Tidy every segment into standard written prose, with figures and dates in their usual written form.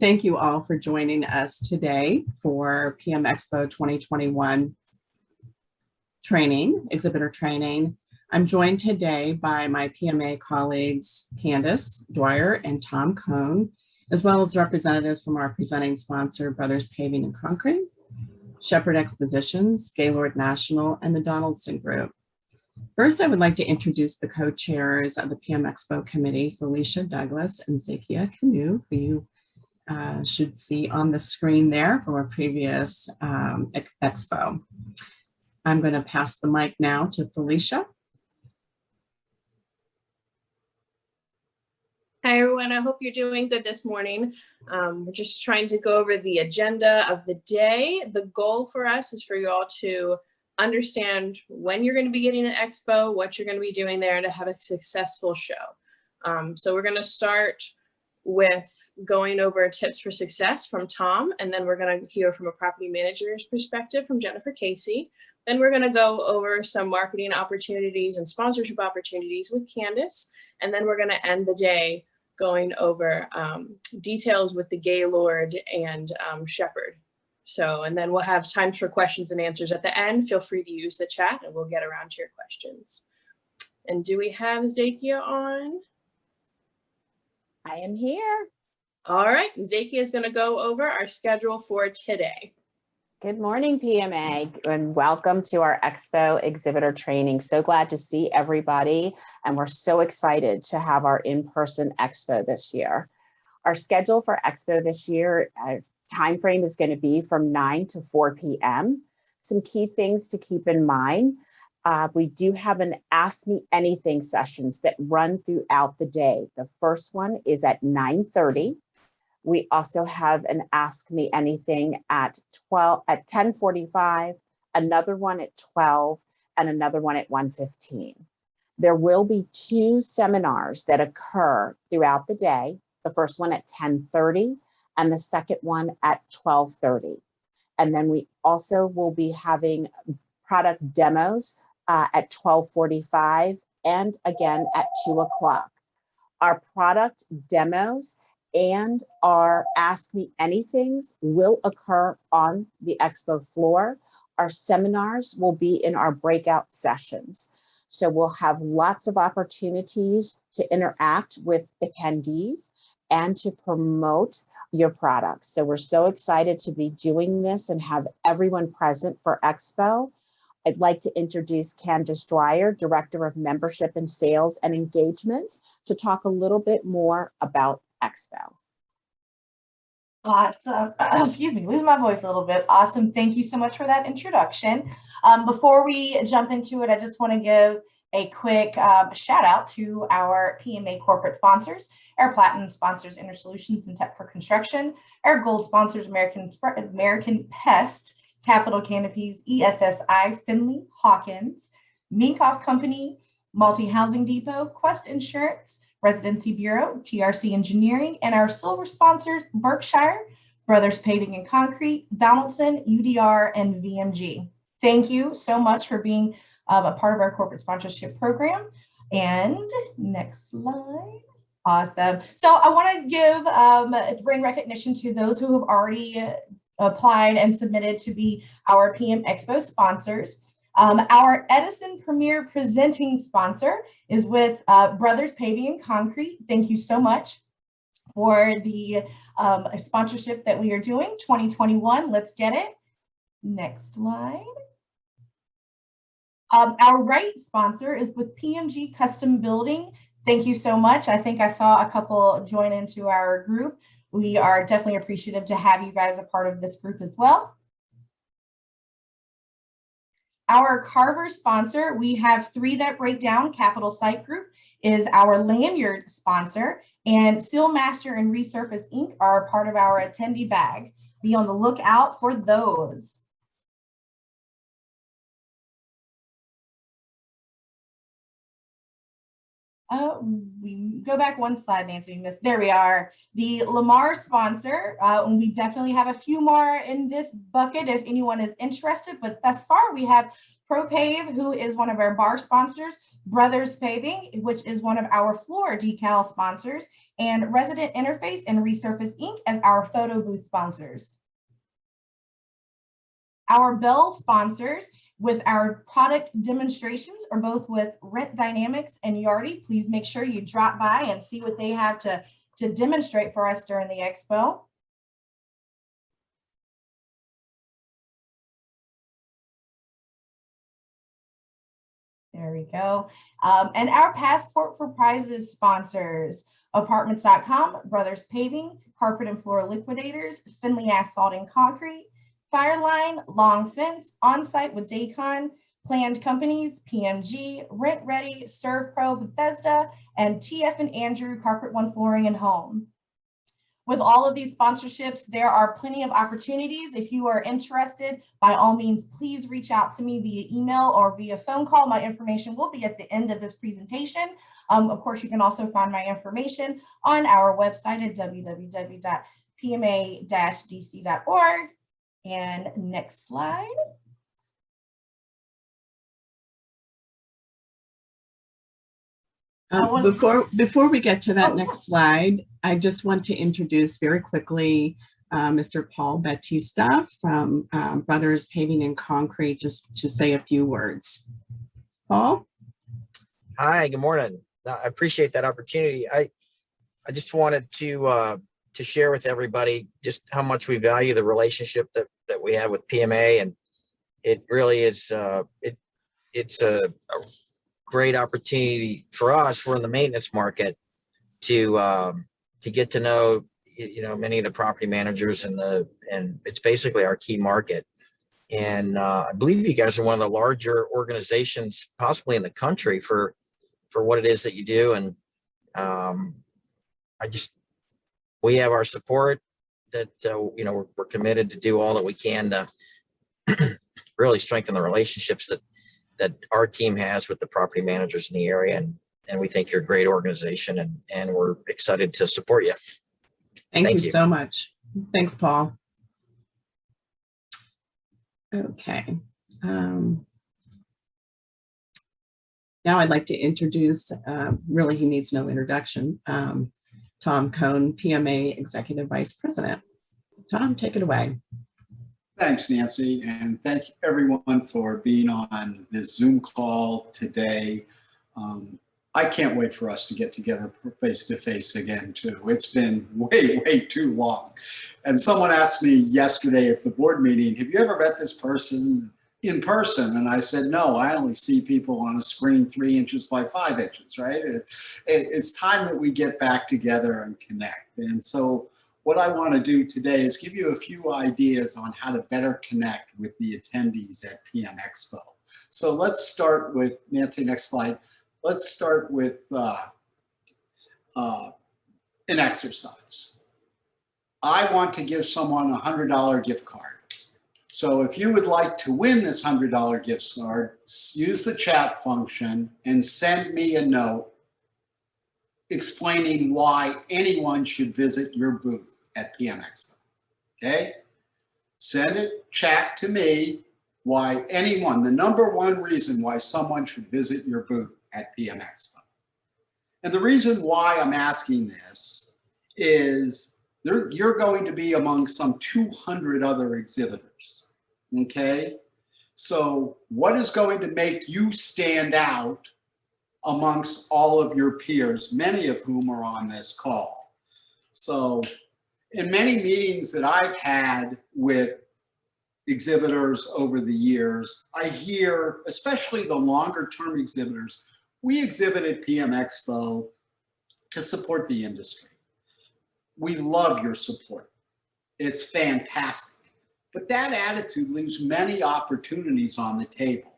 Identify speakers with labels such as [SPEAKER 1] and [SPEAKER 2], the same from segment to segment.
[SPEAKER 1] Thank you all for joining us today for PMEXPO 2021 training, exhibitor training. I'm joined today by my PMA colleagues, Candace Dwyer and Tom Cohn, as well as representatives from our presenting sponsor, Brothers Paving and Concrete, Shepard Expositions, Gaylord National, and the Donaldson Group. First, I would like to introduce the co-chairs of the PMEXPO committee, Felicia Douglas and Zakia Canoe, who you should see on the screen there from a previous expo. I'm going to pass the mic now to Felicia.
[SPEAKER 2] Hi, everyone. I hope you're doing good this morning. We're just trying to go over the agenda of the day. The goal for us is for you all to understand when you're going to be getting an expo, what you're going to be doing there, and to have a successful show. So we're going to start with going over tips for success from Tom, and then we're going to hear from a property manager's perspective from Jennifer Casey. Then we're going to go over some marketing opportunities and sponsorship opportunities with Candace, and then we're going to end the day going over details with the Gaylord and Shepard. So, and then we'll have time for questions and answers at the end. Feel free to use the chat and we'll get around to your questions. And do we have Zakia on?
[SPEAKER 3] I am here.
[SPEAKER 2] All right, Zakia is going to go over our schedule for today.
[SPEAKER 3] Good morning, PMA, and welcome to our Expo exhibitor training. So glad to see everybody, and we're so excited to have our in-person Expo this year. Our schedule for Expo this year, time frame is going to be from 9 to 4 p.m. Some key things to keep in mind. We do have an Ask Me Anything sessions that run throughout the day. The first one is at 9:30. We also have an Ask Me Anything at 10:45, another one at 12, and another one at 1:15. There will be 2 seminars that occur throughout the day. The first one at 10:30 and the second one at 12:30. And then we also will be having product demos at 12:45 and again at 2 o'clock. Our product demos and our Ask Me Anythings will occur on the expo floor. Our seminars will be in our breakout sessions. So we'll have lots of opportunities to interact with attendees and to promote your products. So we're so excited to be doing this and have everyone present for Expo. I'd like to introduce Candace Dwyer, Director of Membership and Sales and Engagement, to talk a little bit more about Expo.
[SPEAKER 4] Awesome. Excuse me, losing my voice a little bit. Awesome. Thank you so much for that introduction. Before we jump into it, I just want to give a quick shout out to our PMA corporate sponsors. Our platinum sponsors Inner Solutions and Tech for Construction. Our gold sponsors American Pest, Capital Canopies, ESSI, Finley, Hawkins, Minkoff Company, Multi Housing Depot, Quest Insurance, Residency Bureau, TRC Engineering, and our silver sponsors, Berkshire, Brothers Paving and Concrete, Donaldson, UDR, and VMG. Thank you so much for being a part of our corporate sponsorship program. And next slide. Awesome. So I want to give bring recognition to those who have already applied and submitted to be our PMEXPO sponsors. Our Edison Premier presenting sponsor is with Brothers Paving and Concrete. Thank you so much for the sponsorship that we are doing 2021. Let's get it. Next slide. Our right sponsor is with PMG Custom Building. Thank you so much. I think I saw a couple join into our group. We are definitely appreciative to have you guys a part of this group as well. Our Carver sponsor, we have 3 that break down. Capital Site Group is our lanyard sponsor, and Sealmaster and Resurface Inc. are part of our attendee bag. Be on the lookout for those. We go back one slide, Nancy. There we are. The Lamar sponsor. And we definitely have a few more in this bucket if anyone is interested. But thus far, we have ProPave, who is one of our bar sponsors, Brothers Paving, which is one of our floor decal sponsors, and Resident Interface and Resurface Inc. as our photo booth sponsors. Our Bell sponsors with our product demonstrations are both with Rent Dynamics and Yardi. Please make sure you drop by and see what they have to demonstrate for us during the expo. There we go. And our Passport for Prizes sponsors, Apartments.com, Brothers Paving, Carpet and Floor Liquidators, Finley Asphalt and Concrete, Fireline, Long Fence, On-Site with Daycon, Planned Companies, PMG, Rent Ready, Serve Pro, Bethesda, and TF and Andrew, Carpet One Flooring and Home. With all of these sponsorships, there are plenty of opportunities. If you are interested, by all means, please reach out to me via email or via phone call. My information will be at the end of this presentation. Of course, you can also find my information on our website at www.pma-dc.org. And next slide.
[SPEAKER 1] Before we get to that next slide, I just want to introduce very quickly Mr. Paul Batista from Brothers Paving and Concrete, just to say a few words. Paul?
[SPEAKER 5] Hi, good morning. I appreciate that opportunity. I just wanted to share with everybody just how much we value the relationship that we have with PMA, and it really is it's a great opportunity for us. We're in the maintenance market to get to know many of the property managers and it's basically our key market. And I believe you guys are one of the larger organizations possibly in the country for what it is that you do. And we have our support that we're committed to do all that we can to really strengthen the relationships that our team has with the property managers in the area, and we think you're a great organization, and we're excited to support you.
[SPEAKER 1] Thank you so much. Thanks, Paul. Okay. Now I'd like to introduce, really he needs no introduction, Tom Cohn, PMA Executive Vice President. Tom, take it away.
[SPEAKER 6] Thanks, Nancy, and thank everyone for being on this Zoom call today. I can't wait for us to get together face-to-face again, too. It's been way too long. And someone asked me yesterday at the board meeting, have you ever met this person in person? And I said, no, I only see people on a screen 3 inches by 5 inches, right? It's time that we get back together and connect. And so what I want to do today is give you a few ideas on how to better connect with the attendees at PMEXPO. So let's start with, Nancy, next slide. Let's start with an exercise. I want to give someone a $100 gift card. So if you would like to win this $100 gift card, use the chat function and send me a note explaining why anyone should visit your booth at PMEXPO. Okay? Send it, chat to me why anyone, the #1 reason why someone should visit your booth at PMEXPO. And the reason why I'm asking this is you're going to be among some 200 other exhibitors, okay? So what is going to make you stand out amongst all of your peers, many of whom are on this call? So in many meetings that I've had with exhibitors over the years, I hear, especially the longer term exhibitors, we exhibit at PMEXPO to support the industry. We love your support. It's fantastic. But that attitude leaves many opportunities on the table.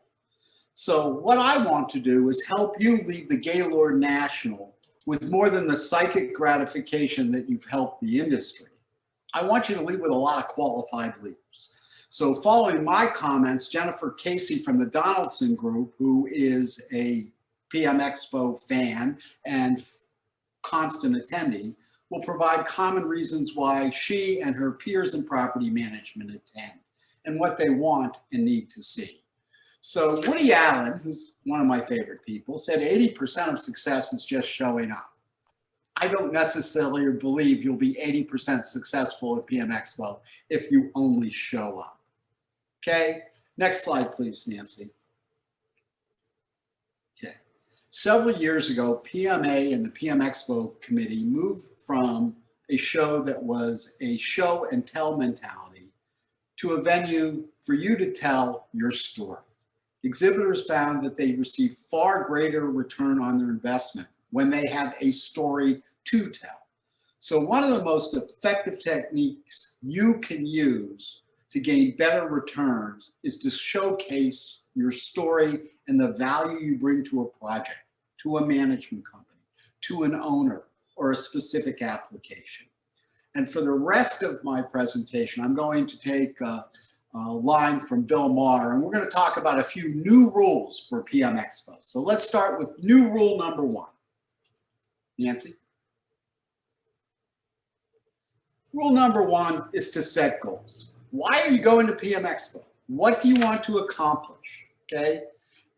[SPEAKER 6] So what I want to do is help you leave the Gaylord National with more than the psychic gratification that you've helped the industry. I want you to leave with a lot of qualified leaders. So following my comments, Jennifer Casey from the Donaldson Group, who is a PM Expo fan and constant attendee, will provide common reasons why she and her peers in property management attend and what they want and need to see. So Woody Allen, who's one of my favorite people, said 80% of success is just showing up. I don't necessarily believe you'll be 80% successful at PM Expo if you only show up. Okay, next slide, please, Nancy. Okay, several years ago, PMA and the PM Expo committee moved from a show that was a show and tell mentality to a venue for you to tell your story. Exhibitors found that they receive far greater return on their investment when they have a story to tell. So one of the most effective techniques you can use to gain better returns is to showcase your story and the value you bring to a project, to a management company, to an owner, or a specific application. And for the rest of my presentation, I'm going to take a line from Bill Maher, and we're going to talk about a few new rules for PM Expo. So let's start with new rule number 1. Nancy? Rule number 1 is to set goals. Why are you going to PM Expo? What do you want to accomplish? Okay?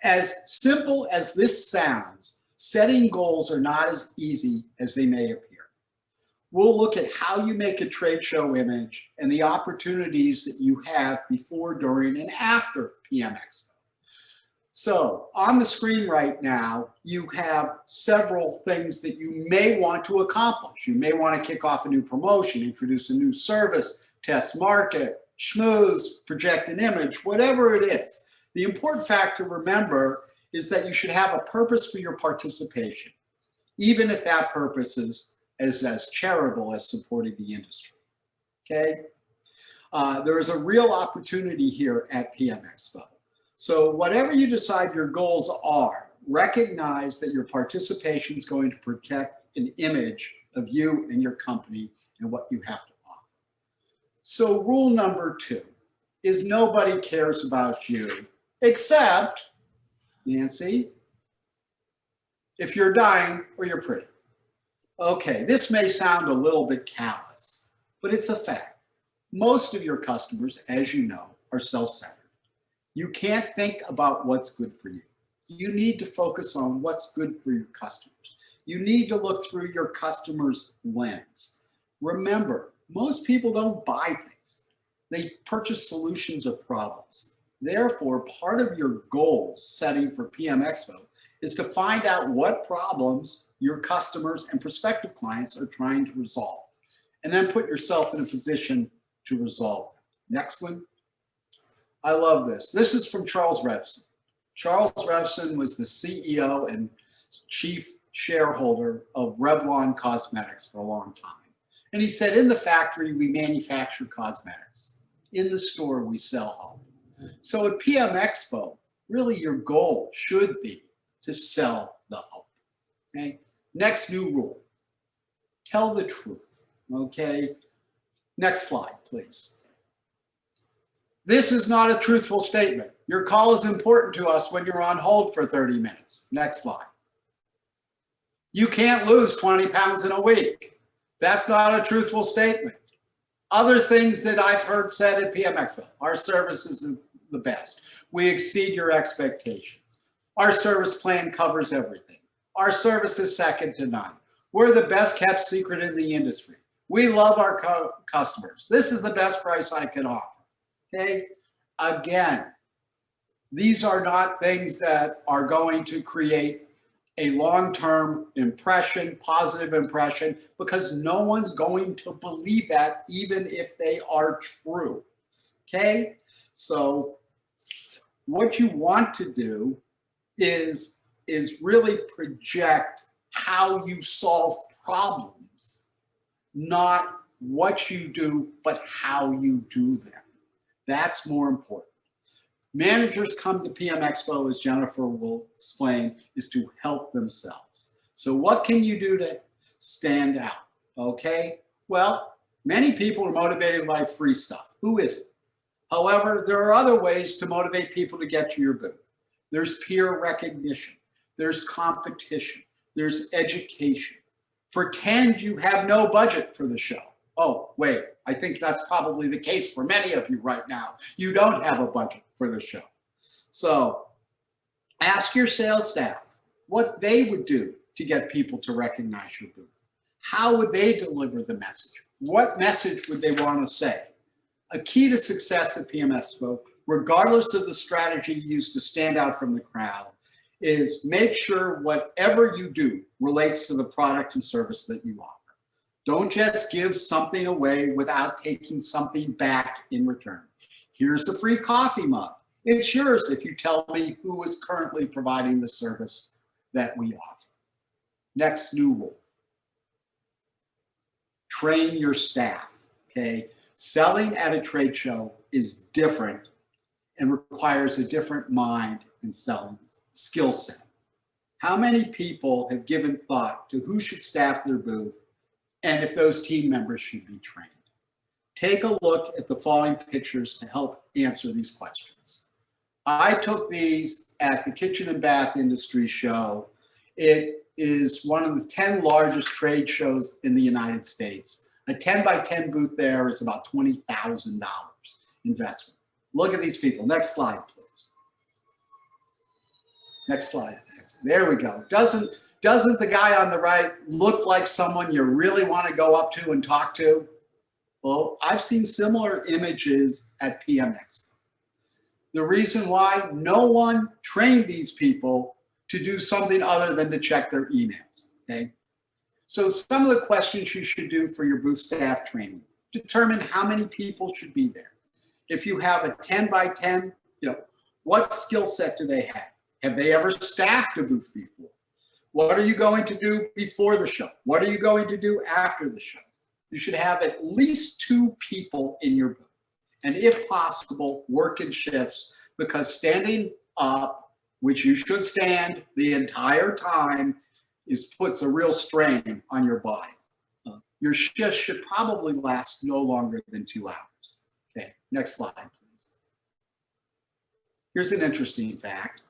[SPEAKER 6] As simple as this sounds, setting goals are not as easy as they may appear. We'll look at how you make a trade show image and the opportunities that you have before, during, and after PM Expo. So on the screen right now, you have several things that you may want to accomplish. You may want to kick off a new promotion, introduce a new service, test market, schmooze, project an image, whatever it is. The important fact to remember is that you should have a purpose for your participation, even if that purpose is as charitable as supporting the industry, okay? There is a real opportunity here at PM Expo. So whatever you decide your goals are, recognize that your participation is going to protect an image of you and your company and what you have to offer. So rule number 2 is nobody cares about you except, Nancy, if you're dying or you're pretty. Okay, this may sound a little bit callous, but it's a fact. Most of your customers, as you know, are self-centered. You can't think about what's good for you. You need to focus on what's good for your customers. You need to look through your customer's lens. Remember, most people don't buy things. They purchase solutions of problems. Therefore, part of your goal setting for PM Expo is to find out what problems your customers and prospective clients are trying to resolve, and then put yourself in a position to resolve them. Next one. I love this. This is from Charles Revson. Charles Revson was the CEO and chief shareholder of Revlon Cosmetics for a long time. And he said, in the factory, we manufacture cosmetics. In the store, we sell hope. So at PM Expo, really your goal should be to sell the hope, okay? Next new rule, tell the truth, okay? Next slide, please. This is not a truthful statement. Your call is important to us when you're on hold for 30 minutes. Next slide. You can't lose 20 pounds in a week. That's not a truthful statement. Other things that I've heard said at PM Expo, our service is the best. We exceed your expectations. Our service plan covers everything. Our service is second to none. We're the best kept secret in the industry. We love our customers. This is the best price I can offer. Okay, again, these are not things that are going to create a long-term impression, positive impression, because no one's going to believe that even if they are true. Okay, so what you want to do is really project how you solve problems, not what you do, but how you do them. That's more important. Managers come to PM Expo, as Jennifer will explain, is to help themselves. So what can you do to stand out? Okay, well, many people are motivated by free stuff. Who isn't? However, there are other ways to motivate people to get to your booth. There's peer recognition. There's competition. There's education. Pretend you have no budget for the show. Oh, wait, I think that's probably the case for many of you right now. You don't have a budget for the show. So ask your sales staff what they would do to get people to recognize your booth. How would they deliver the message? What message would they want to say? A key to success at PMEXPO, regardless of the strategy used to stand out from the crowd, is make sure whatever you do relates to the product and service that you offer. Don't just give something away without taking something back in return. Here's a free coffee mug. It's yours if you tell me who is currently providing the service that we offer. Next new rule. Train your staff, okay? Selling at a trade show is different and requires a different mind and selling skill set. How many people have given thought to who should staff their booth and if those team members should be trained? Take a look at the following pictures to help answer these questions. I took these at the Kitchen and Bath Industry Show. It is one of the 10 largest trade shows in the United States. A 10 by 10 booth there is about $20,000 investment. Look at these people. Next slide, please. Next slide. There we go. Doesn't the guy on the right look like someone you really want to go up to and talk to? Well, I've seen similar images at PMEXPO. The reason why, no one trained these people to do something other than to check their emails, okay? So some of the questions you should do for your booth staff training: determine how many people should be there. If you have a 10 by 10, what skill set do they have? Have they ever staffed a booth before? What are you going to do before the show? What are you going to do after the show? You should have at least 2 people in your booth. And if possible, work in shifts, because standing up, which you should stand the entire time, puts a real strain on your body. Your shift should probably last no longer than 2 hours. Okay, next slide, please. Here's an interesting fact.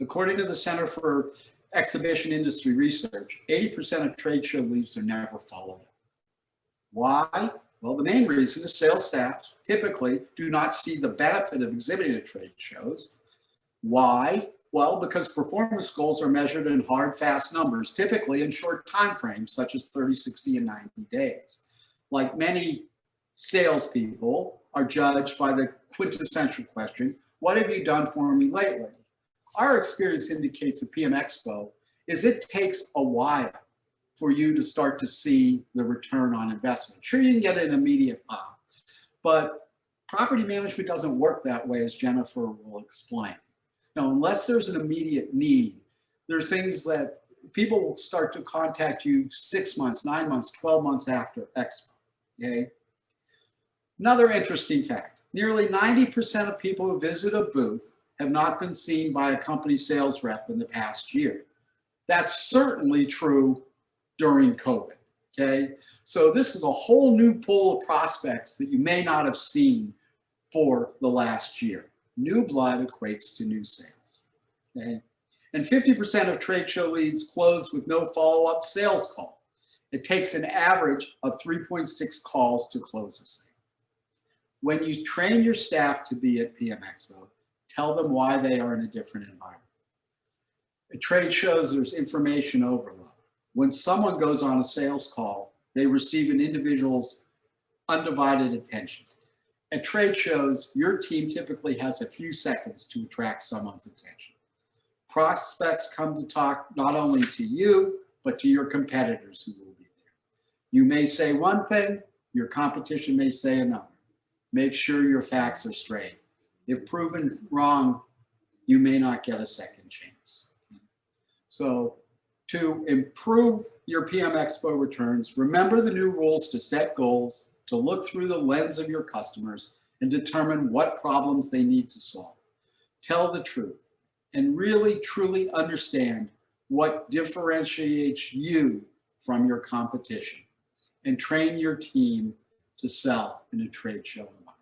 [SPEAKER 6] According to the Center for Exhibition Industry Research, 80% of trade show leads are never followed up. Why? Well, the main reason is sales staff typically do not see the benefit of exhibiting at trade shows. Why? Well, because performance goals are measured in hard, fast numbers, typically in short time frames, such as 30, 60, and 90 days. Like many salespeople are judged by the quintessential question, what have you done for me lately? Our experience indicates at PMEXPO is it takes a while for you to start to see the return on investment. Sure, you can get an immediate pop, but property management doesn't work that way, as Jennifer will explain. Now, unless there's an immediate need, there's things that people will start to contact you 6 months, 9 months, 12 months after Expo, okay? Another interesting fact, nearly 90% of people who visit a booth have not been seen by a company sales rep in the past year. That's certainly true during COVID, okay? So this is a whole new pool of prospects that you may not have seen for the last year. New blood equates to new sales, okay? And 50% of trade show leads close with no follow-up sales call. It takes an average of 3.6 calls to close a sale. When you train your staff to be at PMEXPO, tell them why they are in a different environment. At trade shows, there's information overload. When someone goes on a sales call, they receive an individual's undivided attention. At trade shows, your team typically has a few seconds to attract someone's attention. Prospects come to talk not only to you, but to your competitors who will be there. You may say one thing, your competition may say another. Make sure your facts are straight. If proven wrong, you may not get a second chance. So to improve your PMEXPO returns, remember the new rules to set goals, to look through the lens of your customers and determine what problems they need to solve. Tell the truth and really truly understand what differentiates you from your competition, and train your team to sell in a trade show environment.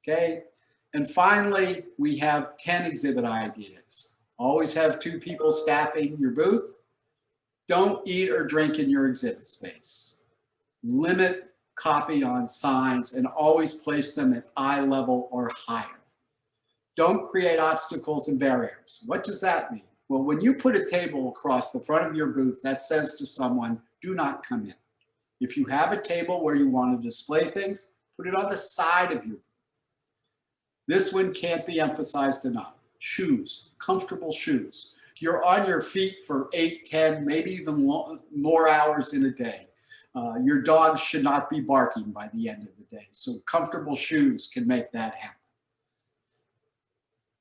[SPEAKER 6] Okay? And finally, we have 10 exhibit ideas. Always have 2 people staffing your booth. Don't eat or drink in your exhibit space. Limit copy on signs and always place them at eye level or higher. Don't create obstacles and barriers. What does that mean? Well, when you put a table across the front of your booth, that says to someone, do not come in. If you have a table where you want to display things, put it on the side of your booth. This one can't be emphasized enough. Shoes, comfortable shoes. You're on your feet for 8, 10, maybe even more hours in a day. Your dog should not be barking by the end of the day. So comfortable shoes can make that happen.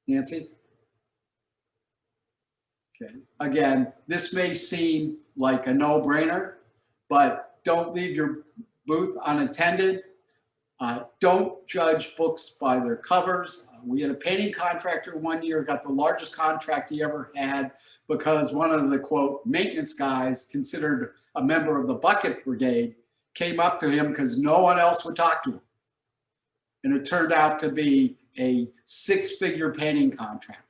[SPEAKER 6] Nancy? Okay. Again, this may seem like a no-brainer, but don't leave your booth unattended. Don't judge books by their covers. We had a painting contractor one year, got the largest contract he ever had because one of the, quote, maintenance guys, considered a member of the bucket brigade, came up to him because no one else would talk to him. And it turned out to be a 6-figure painting contract.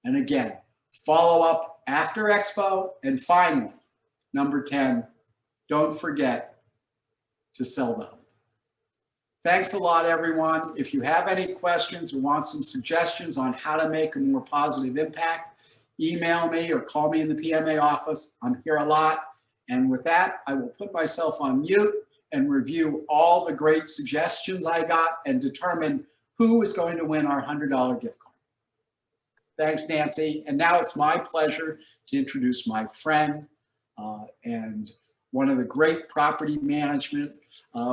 [SPEAKER 6] And again, follow up after Expo. And finally, number 10, don't forget to sell the hope. Thanks a lot, everyone. If you have any questions or want some suggestions on how to make a more positive impact, email me or call me in the PMA office. I'm here a lot. And with that, I will put myself on mute and review all the great suggestions I got and determine who is going to win our $100 gift card. Thanks, Nancy. And now it's my pleasure to introduce my friend and one of the great property management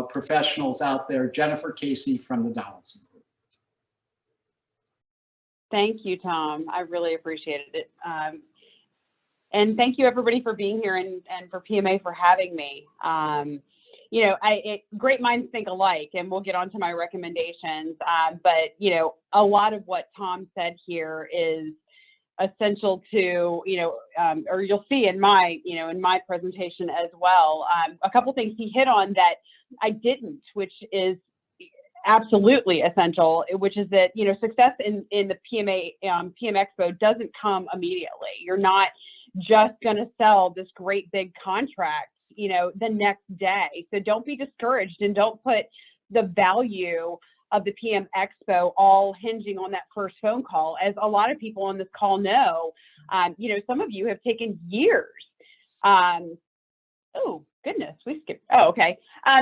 [SPEAKER 6] professionals out there, Jennifer Casey from the Donaldson Group.
[SPEAKER 7] Thank you, Tom. I really appreciated it. And thank you, everybody, for being here and for PMA for having me. You know, great minds think alike, and we'll get on to my recommendations. But, you know, a lot of what Tom said here is essential to, you know, or you'll see in my, you know, in my presentation as well. A couple things he hit on that I didn't, which is absolutely essential, which is that, you know, success in the PMEXPO doesn't come immediately. You're not just going to sell this great big contract, you know, the next day. So don't be discouraged and don't put the value of the PMEXPO all hinging on that first phone call. As a lot of people on this call know, you know, some of you have taken years. Oh goodness, we skipped. Oh, okay.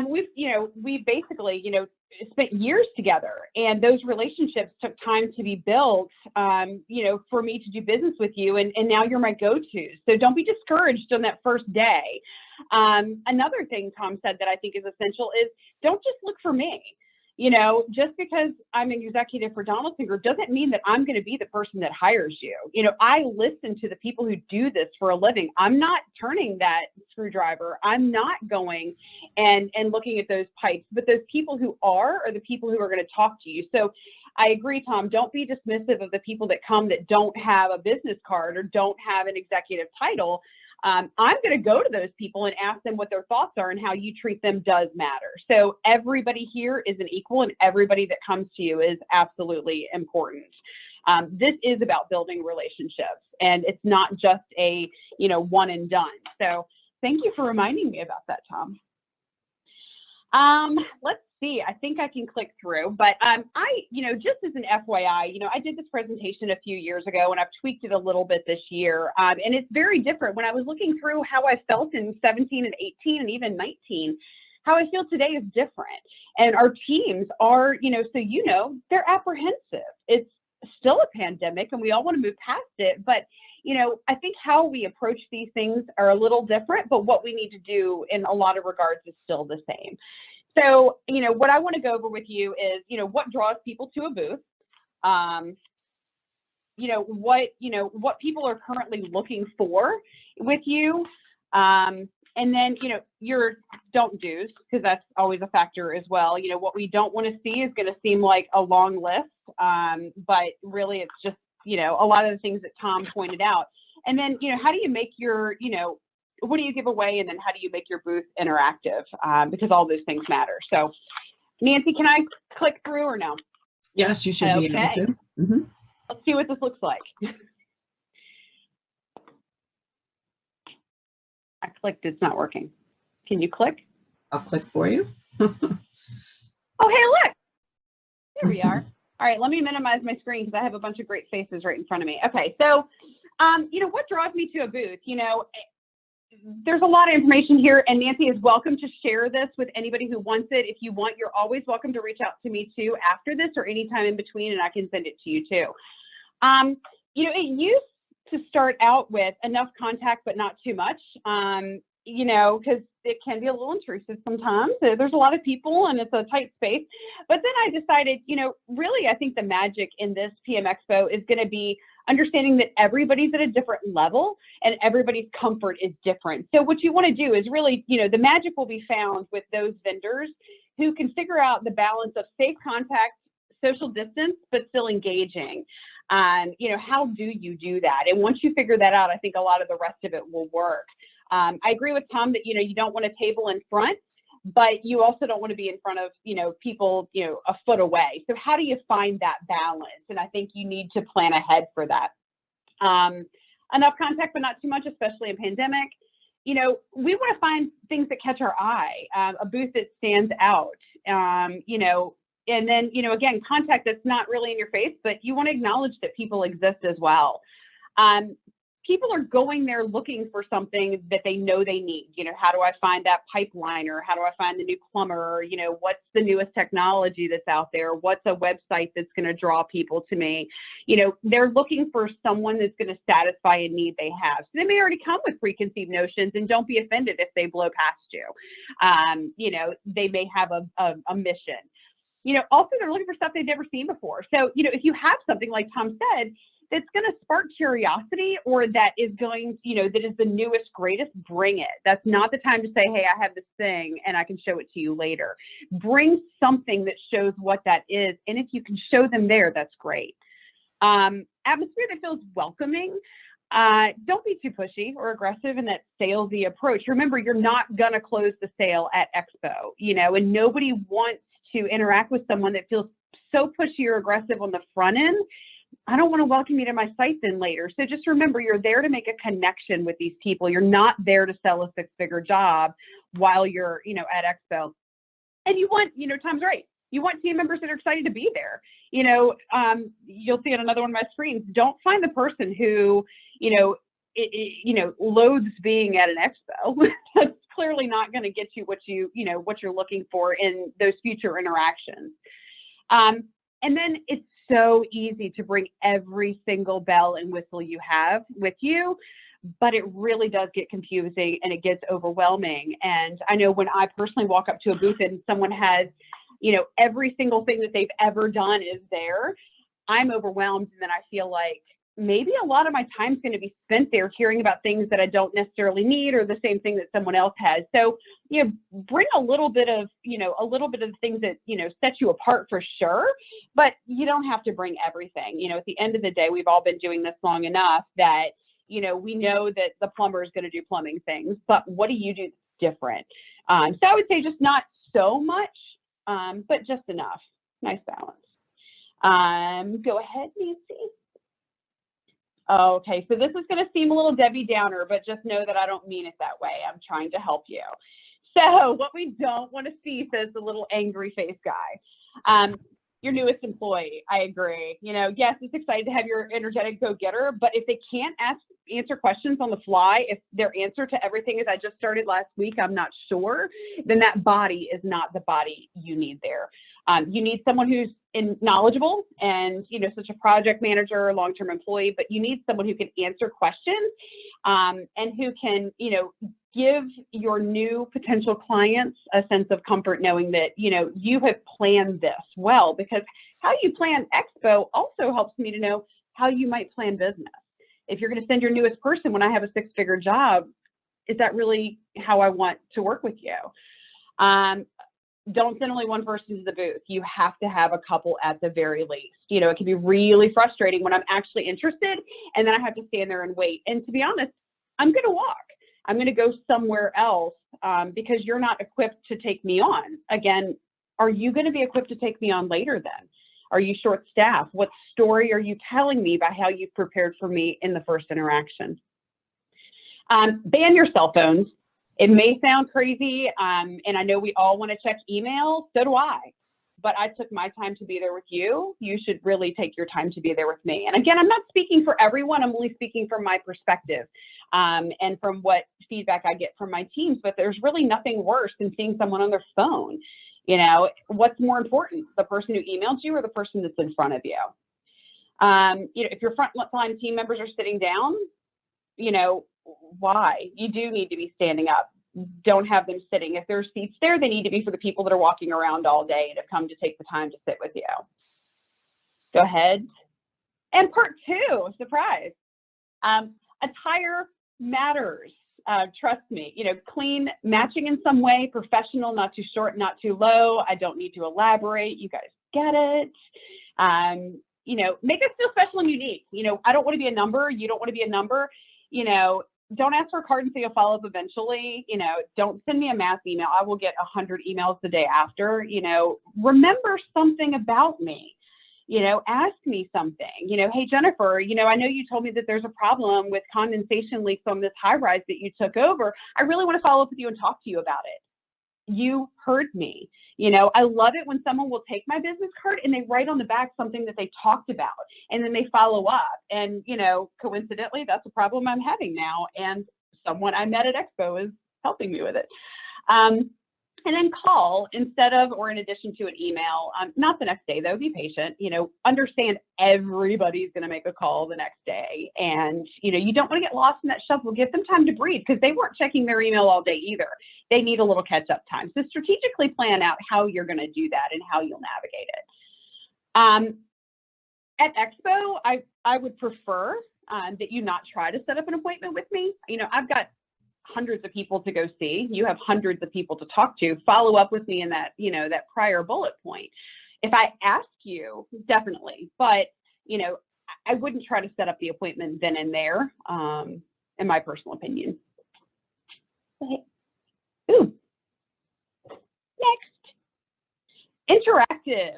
[SPEAKER 7] We basically, you know, spent years together, and those relationships took time to be built, you know, for me to do business with you. And now you're my go-to. So don't be discouraged on that first day. Another thing Tom said that I think is essential is don't just look for me. You know, just because I'm an executive for Donaldson Group doesn't mean that I'm going to be the person that hires you. You know, I listen to the people who do this for a living. I'm not turning that screwdriver. I'm not going and looking at those pipes, but those people who are the people who are going to talk to you. So I agree, Tom, don't be dismissive of the people that come that don't have a business card or don't have an executive title. I'm going to go to those people and ask them what their thoughts are, and how you treat them does matter. So everybody here is an equal, and everybody that comes to you is absolutely important. This is about building relationships, and it's not just a, you know, one and done. So thank you for reminding me about that, Tom. Let's see, I think I can click through, but you know, just as an FYI, you know, I did this presentation a few years ago, and I've tweaked it a little bit this year, and it's very different. When I was looking through how I felt in 17 and 18 and even 19, how I feel today is different. And our teams are, you know, so, you know, they're apprehensive. It's still a pandemic, and we all want to move past it, but you know, I think how we approach these things are a little different, but what we need to do in a lot of regards is still the same. So, you know, what I want to go over with you is, you know, what draws people to a booth, you know, what people are currently looking for with you. And then, you know, your don't do's, because that's always a factor as well. You know, what we don't want to see is going to seem like a long list, but really it's just, you know, a lot of the things that Tom pointed out. And then, you know, how do you make your, you know, what do you give away, and then how do you make your booth interactive? Because all those things matter. So, Nancy, can I click through or no?
[SPEAKER 1] Yes, you should be able to. Mm-hmm.
[SPEAKER 7] Let's see what this looks like. I clicked, it's not working. Can you click?
[SPEAKER 1] I'll click for you.
[SPEAKER 7] Oh, hey, look. There we are. All right, let me minimize my screen because I have a bunch of great faces right in front of me. Okay, so, you know, what draws me to a booth? You know, there's a lot of information here, and Nancy is welcome to share this with anybody who wants it. If you want, you're always welcome to reach out to me too after this or anytime in between, and I can send it to you too. You know, it used to start out with enough contact, but not too much, you know, because it can be a little intrusive sometimes. There's a lot of people and it's a tight space. But then I decided, you know, really, I think the magic in this PMEXPO is going to be understanding that everybody's at a different level and everybody's comfort is different. So what you want to do is really, you know, the magic will be found with those vendors who can figure out the balance of safe contact, social distance, but still engaging. You know, how do you do that? And once you figure that out, I think a lot of the rest of it will work. I agree with Tom that, you know, you don't want a table in front, but you also don't want to be in front of, you know, people, you know, a foot away. So how do you find that balance? And I think you need to plan ahead for that. Enough contact, but not too much, especially in pandemic. You know, we want to find things that catch our eye, a booth that stands out, you know, and then, you know, again, contact that's not really in your face, but you want to acknowledge that people exist as well. People are going there looking for something that they know they need. You know, how do I find that pipeliner? How do I find the new plumber? You know, what's the newest technology that's out there? What's a website that's going to draw people to me? You know, they're looking for someone that's going to satisfy a need they have. So they may already come with preconceived notions, and don't be offended if they blow past you. You know, they may have a mission. You know, also they're looking for stuff they've never seen before. So, you know, if you have something like Tom said, that's going to spark curiosity, or that is going, you know, that is the newest, greatest, bring it. That's not the time to say, hey, I have this thing and I can show it to you later. Bring something that shows what that is. And if you can show them there, that's great. Atmosphere that feels welcoming. Don't be too pushy or aggressive in that salesy approach. Remember, you're not going to close the sale at Expo, you know, and nobody wants to interact with someone that feels so pushy or aggressive on the front end. I don't want to welcome you to my site then later. So just remember, you're there to make a connection with these people. You're not there to sell a six-figure job while you're, you know, at Expo. And you want, you know, Tom's right. You want team members that are excited to be there. You know, you'll see on another one of my screens, don't find the person who, you know, loathes being at an Expo. That's clearly not going to get you what what you're looking for in those future interactions. And then it's so easy to bring every single bell and whistle you have with you, but it really does get confusing and it gets overwhelming. And I know when I personally walk up to a booth and someone has, you know, every single thing that they've ever done is there, I'm overwhelmed, and then I feel like maybe a lot of my time is going to be spent there hearing about things that I don't necessarily need, or the same thing that someone else has. So, you know, bring a little bit of, you know, a little bit of things that, you know, set you apart for sure, but you don't have to bring everything. You know, at the end of the day, we've all been doing this long enough that, you know, we know that the plumber is going to do plumbing things, but what do you do different? So I would say just not so much, but just enough. Nice balance. Go ahead, Nancy. Okay, so this is going to seem a little Debbie Downer, but just know that I don't mean it that way. I'm trying to help you. So what we don't want to see, says the little angry face guy. Your newest employee, I agree. You know, yes, it's exciting to have your energetic go-getter, but if they can't answer questions on the fly, if their answer to everything is, I just started last week, I'm not sure, then that body is not the body you need there. You need someone who's knowledgeable and, you know, such a project manager or long-term employee, but you need someone who can answer questions and who can, you know, give your new potential clients a sense of comfort knowing that, you know, you have planned this well, because how you plan Expo also helps me to know how you might plan business. If you're going to send your newest person when I have a six-figure job, is that really how I want to work with you? Don't send only one person to the booth. You have to have a couple at the very least. You know, it can be really frustrating when I'm actually interested and then I have to stand there and wait. And to be honest, I'm going to walk. I'm going to go somewhere else because you're not equipped to take me on. Again, are you going to be equipped to take me on later then? Are you short-staffed? What story are you telling me by how you've prepared for me in the first interaction? Ban your cell phones. It may sound crazy, and I know we all want to check email, so do I. But I took my time to be there with you. You should really take your time to be there with me. And again, I'm not speaking for everyone. I'm only speaking from my perspective and from what feedback I get from my teams. But there's really nothing worse than seeing someone on their phone. You know, what's more important, the person who emailed you or the person that's in front of you? You know, if your frontline team members are sitting down, you know, why? You do need to be standing up. Don't have them sitting. If there's seats there, they need to be for the people that are walking around all day and have come to take the time to sit with you. Go ahead. And part two, surprise. Attire matters. Trust me, you know, clean, matching in some way, professional, not too short, not too low. I don't need to elaborate. You guys get it. You know, make us feel special and unique. You know, I don't want to be a number. You don't want to be a number. You know, don't ask for a card and say you'll follow up eventually. You know, don't send me a mass email. I will get 100 emails the day after. You know, remember something about me. You know, ask me something. You know, hey, Jennifer, you know, I know you told me that there's a problem with condensation leaks on this high rise that you took over. I really want to follow up with you and talk to you about it. You heard me. You know, I love it when someone will take my business card and they write on the back something that they talked about and then they follow up. And, you know, coincidentally, that's a problem I'm having now. And someone I met at Expo is helping me with it. And then call instead of or in addition to an email. Not the next day, though. Be patient. You know, understand everybody's going to make a call the next day. And, you know, you don't want to get lost in that shuffle. Give them time to breathe because they weren't checking their email all day either. They need a little catch-up time. So strategically plan out how you're going to do that and how you'll navigate it. At Expo, I would prefer that you not try to set up an appointment with me. You know, I've got hundreds of people to go see. You have hundreds of people to talk to. Follow up with me in that, you know, that prior bullet point. If I ask you, definitely, but, you know, I wouldn't try to set up the appointment then and there, in my personal opinion. Okay. Ooh. Next. Interactive.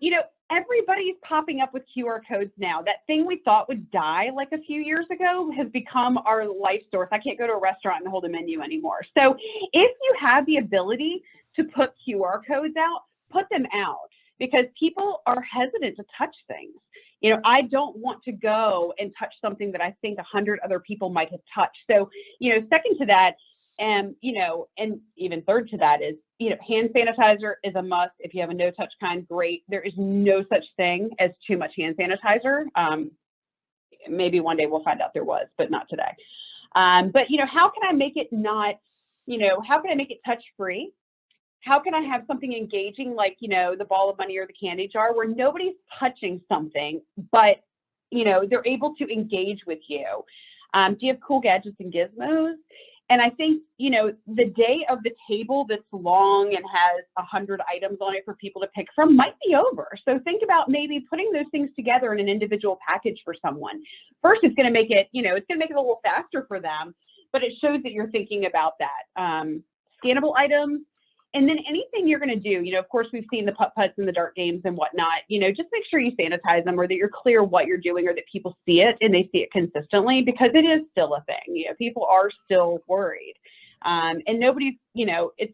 [SPEAKER 7] You know, everybody's popping up with QR codes now. That thing we thought would die like a few years ago has become our life source. I can't go to a restaurant and hold a menu anymore. So if you have the ability to put QR codes out, put them out because people are hesitant to touch things. You know, I don't want to go and touch something that I think 100 other people might have touched. So, you know, second to that, and, you know, and even third to that is, you know, hand sanitizer is a must. If you have a no touch kind, great. There is no such thing as too much hand sanitizer. Maybe one day we'll find out there was, but not today. But, you know, how can I make it not, you know, how can I make it touch free? How can I have something engaging like, you know, the ball of money or the candy jar where nobody's touching something, but, you know, they're able to engage with you? Do you have cool gadgets and gizmos? And I think, you know, the day of the table that's long and has 100 items on it for people to pick from might be over. So think about maybe putting those things together in an individual package for someone. First, it's going to make it, you know, it's going to make it a little faster for them, but it shows that you're thinking about that. Scannable items. And then anything you're going to do, you know, of course, we've seen the putt-putts and the dart games and whatnot, you know, just make sure you sanitize them or that you're clear what you're doing or that people see it and they see it consistently because it is still a thing. You know, people are still worried. And nobody's, you know, it's,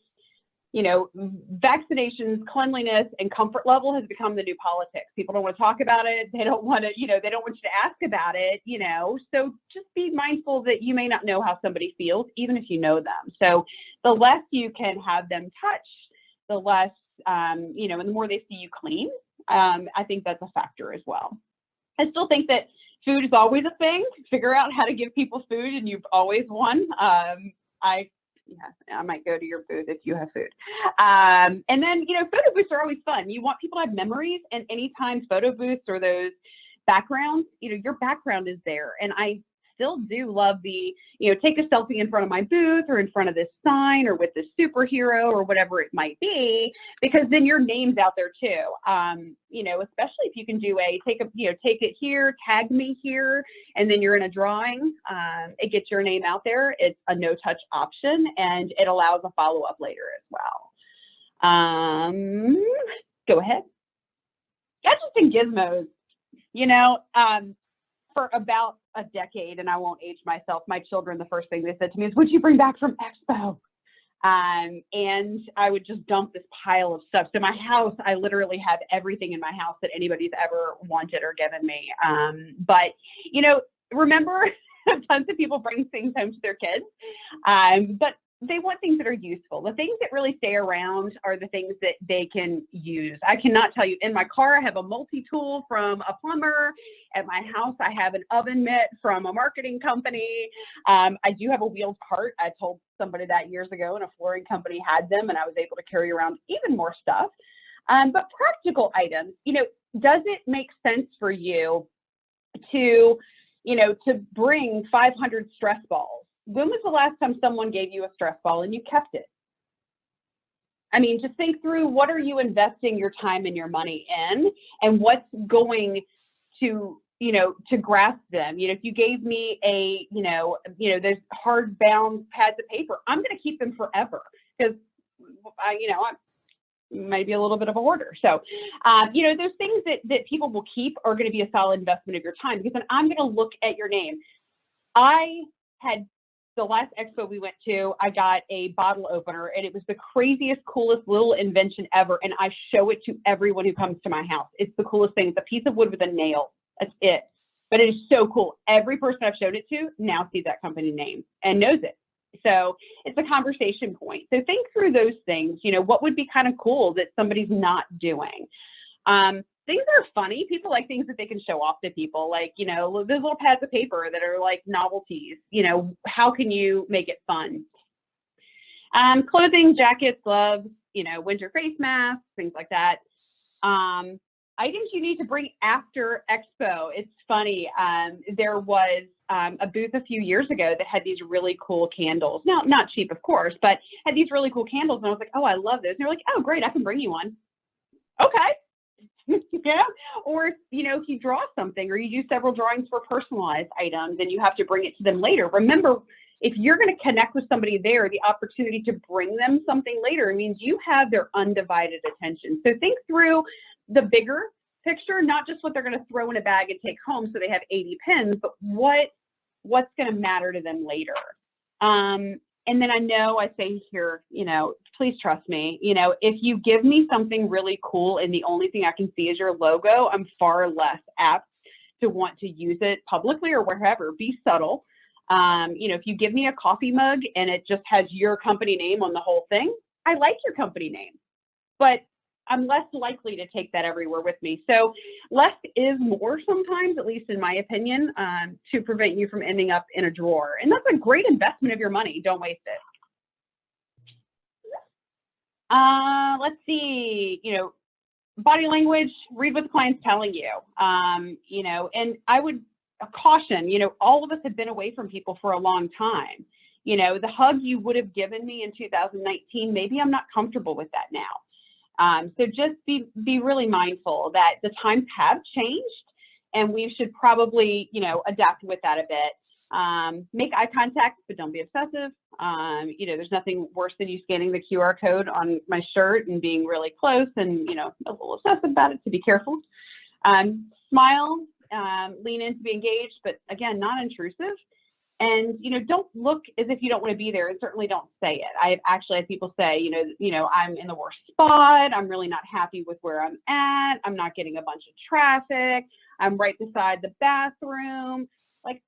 [SPEAKER 7] you know, vaccinations, cleanliness, and comfort level has become the new politics. People don't want to talk about it. They don't want to, you know, they don't want you to ask about it, you know. So just be mindful that you may not know how somebody feels, even if you know them. So the less you can have them touch, the less, you know, and the more they see you clean, I think that's a factor as well. I still think that food is always a thing. Figure out how to give people food, and you've always won. Yeah, I might go to your booth if you have food. And then, you know, photo booths are always fun. You want people to have memories, and anytime photo booths or those backgrounds, you know, your background is there. And I still do love the, you know, take a selfie in front of my booth or in front of this sign or with this superhero or whatever it might be, because then your name's out there too. You know, especially if you can do take it here, tag me here, and then you're in a drawing. It gets your name out there. It's a no touch option and it allows a follow up later as well. Go ahead. Gadgets and gizmos, you know, for about a decade, and I won't age myself, my children, the first thing they said to me is, "What'd you bring back from Expo?" And I would just dump this pile of stuff. So my house, I literally have everything in my house that anybody's ever wanted or given me. But, you know, remember, tons of people bring things home to their kids, but they want things that are useful. The things that really stay around are the things that they can use. I cannot tell you, in my car, I have a multi-tool from a plumber. At my house, I have an oven mitt from a marketing company. I do have a wheeled cart. I told somebody that years ago, and a flooring company had them, and I was able to carry around even more stuff. But practical items, you know, does it make sense for you to, you know, to bring 500 stress balls? When was the last time someone gave you a stress ball and you kept it? I mean, just think through, what are you investing your time and your money in, and what's going to, you know, to grasp them. You know, if you gave me a, you know, those hard bound pads of paper, I'm going to keep them forever, because I, you know, I'm maybe a little bit of a hoarder. So, you know, those things that people will keep are going to be a solid investment of your time, because then I'm going to look at your name. I had, the last expo we went to, I got a bottle opener, and it was the craziest, coolest little invention ever. And I show it to everyone who comes to my house. It's the coolest thing. It's a piece of wood with a nail. That's it. But it is so cool. Every person I've showed it to now sees that company name and knows it. So it's a conversation point. So think through those things. You know, what would be kind of cool that somebody's not doing? Things that are funny. People like things that they can show off to people, like, you know, those little pads of paper that are like novelties. You know, how can you make it fun? Clothing, jackets, gloves, you know, winter face masks, things like that. Items you need to bring after Expo. It's funny. There was a booth a few years ago that had these really cool candles. Now, not cheap, of course, but had these really cool candles. And I was like, oh, I love those. And they're like, oh, great, I can bring you one. Okay. Yeah. Or, you know, if you draw something, or you do several drawings for personalized items and you have to bring it to them later, remember, if you're going to connect with somebody there, the opportunity to bring them something later means you have their undivided attention. So think through the bigger picture, not just what they're going to throw in a bag and take home so they have 80 pins, but what's going to matter to them later. And then I know I say here, you know, please trust me, you know, if you give me something really cool and the only thing I can see is your logo, I'm far less apt to want to use it publicly or wherever. Be subtle. You know, if you give me a coffee mug and it just has your company name on the whole thing, I like your company name, but I'm less likely to take that everywhere with me. So less is more sometimes, at least in my opinion, to prevent you from ending up in a drawer. And that's a great investment of your money. Don't waste it. Let's see, you know, body language, read what the client's telling you. You know, and I would caution, you know, all of us have been away from people for a long time. You know, the hug you would have given me in 2019, maybe I'm not comfortable with that now. So just be really mindful that the times have changed, and we should probably, you know, adapt with that a bit. Make eye contact, but don't be obsessive. You know, there's nothing worse than you scanning the QR code on my shirt and being really close and, you know, a little obsessive about it, so be careful. Smile, lean in to be engaged, but again, not intrusive. And, you know, don't look as if you don't want to be there, and certainly don't say it. I've actually had people say, you know, I'm in the worst spot. I'm really not happy with where I'm at. I'm not getting a bunch of traffic. I'm right beside the bathroom. Like,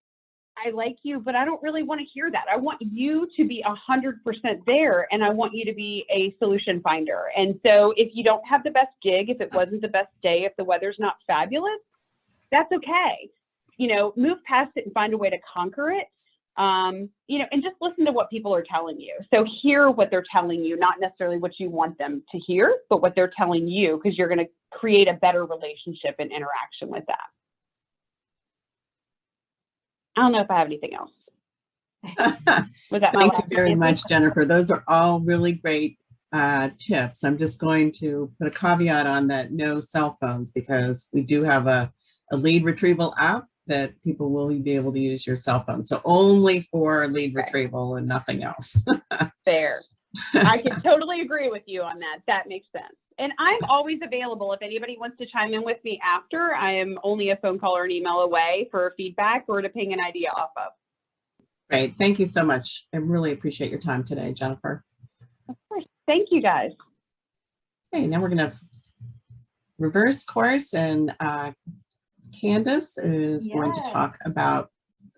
[SPEAKER 7] I like you, but I don't really want to hear that. I want you to be 100% there, and I want you to be a solution finder. And so if you don't have the best gig, if it wasn't the best day, if the weather's not fabulous, that's okay. You know, move past it and find a way to conquer it. You know, and just listen to what people are telling you. So hear what they're telling you, not necessarily what you want them to hear, but what they're telling you, because you're going to create a better relationship and interaction with that. I don't know if I have anything else. Was that
[SPEAKER 1] Thank you very much, Jennifer. Those are all really great tips. I'm just going to put a caveat on that: no cell phones, because we do have a lead retrieval app that people will be able to use your cell phone. So only for lead retrieval and nothing else.
[SPEAKER 7] Fair. I can totally agree with you on that. That makes sense. And I'm always available if anybody wants to chime in with me after. I am only a phone call or an email away for feedback or to ping an idea off of.
[SPEAKER 1] Great. Thank you so much. I really appreciate your time today, Jennifer.
[SPEAKER 7] Of course. Thank you, guys.
[SPEAKER 1] Okay, now we're going to reverse course, and Candace is going to
[SPEAKER 4] Yes.
[SPEAKER 1] talk about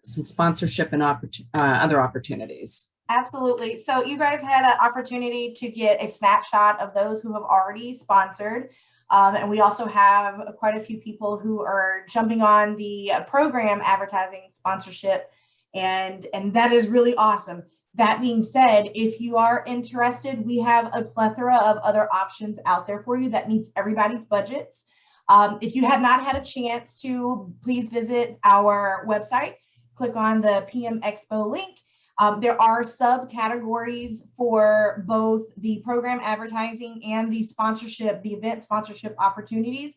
[SPEAKER 1] some sponsorship and other opportunities.
[SPEAKER 4] Absolutely. So you guys had an opportunity to get a snapshot of those who have already sponsored. And we also have quite a few people who are jumping on the program advertising sponsorship. And that is really awesome. That being said, if you are interested, we have a plethora of other options out there for you that meets everybody's budgets. If you have not had a chance to, please visit our website, click on the PMEXPO link. There are subcategories for both the program advertising and the sponsorship, the event sponsorship opportunities,